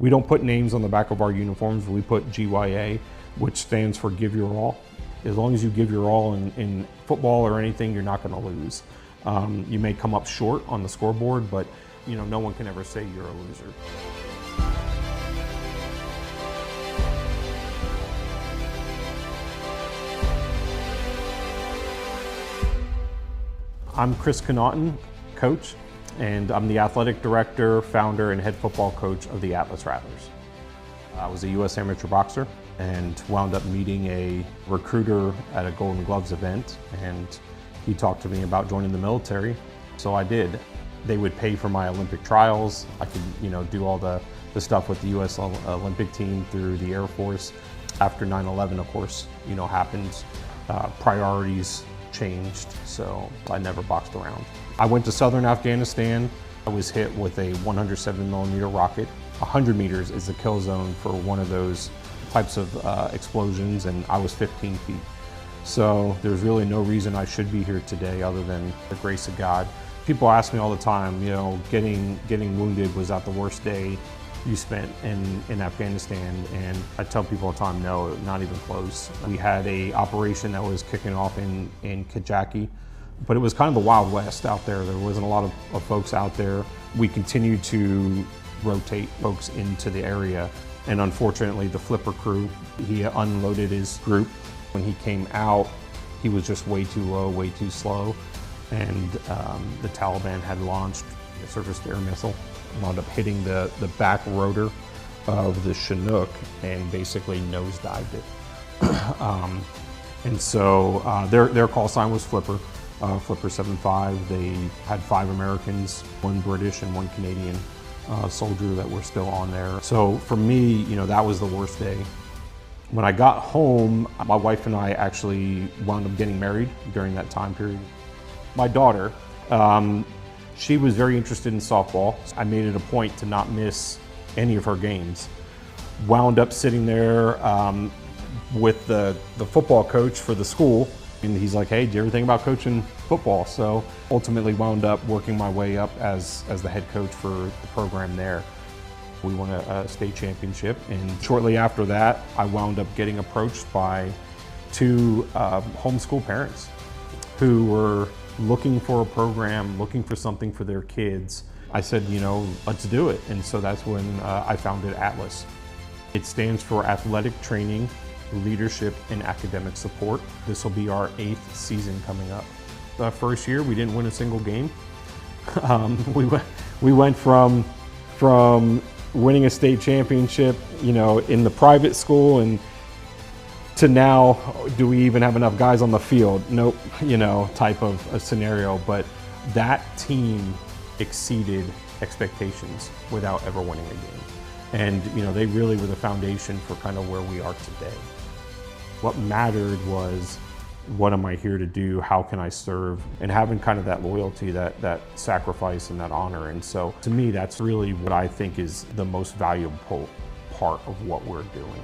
We don't put names on the back of our uniforms. We put GYA, which stands for Give Your All. As long as you give your all in football or anything, you're not going to lose. You may come up short on the scoreboard, but no one can ever say you're a loser. I'm Chris Connaughton, coach, and I'm the athletic director, founder, and head football coach of the Atlas Rattlers. I was a U.S. amateur boxer and wound up meeting a recruiter at a Golden Gloves event, and he talked to me about joining the military, so I did. They would pay for my Olympic trials. I could, do all the stuff with the U.S. Olympic team through the Air Force. After 9/11, of course, happened, priorities changed, so I never boxed around. I went to southern Afghanistan. I was hit with a 107mm rocket. 100 meters is the kill zone for one of those types of explosions, and I was 15 feet. So there's really no reason I should be here today other than the grace of God. People ask me all the time, getting wounded, was that the worst day you spent in Afghanistan? And I tell people all the time, no, not even close. We had a operation that was kicking off in Kajaki, but it was kind of the Wild West out there. There wasn't a lot of folks out there. We continued to rotate folks into the area, and unfortunately the flipper crew, he unloaded his group. When he came out, he was just way too low, way too slow, and the Taliban had launched a surface-to-air missile, wound up hitting the back rotor of the Chinook and basically nosedived it. And so their call sign was Flipper, Flipper 7-5. They had 5 Americans, 1 British and 1 Canadian soldier that were still on there. So for me, that was the worst day. When I got home, my wife and I actually wound up getting married during that time period. My daughter, she was very interested in softball. I made it a point to not miss any of her games. Wound up sitting there with the football coach for the school, and he's like, hey, do you ever think about coaching football? So ultimately wound up working my way up as the head coach for the program there. We won a state championship, and shortly after that, I wound up getting approached by 2 homeschool parents who were looking for a program, looking for something for their kids. I said, let's do it. And so that's when I founded Atlas. It stands for Athletic Training, Leadership, and Academic Support. This will be our 8th season coming up. The first year, we didn't win a single game. We went from winning a state championship, in the private school, and to now, do we even have enough guys on the field? Nope, type of a scenario. But that team exceeded expectations without ever winning a game. And they really were the foundation for kind of where we are today. What mattered was, what am I here to do? How can I serve? And having kind of that loyalty, that sacrifice, and that honor. And so to me, that's really what I think is the most valuable part of what we're doing.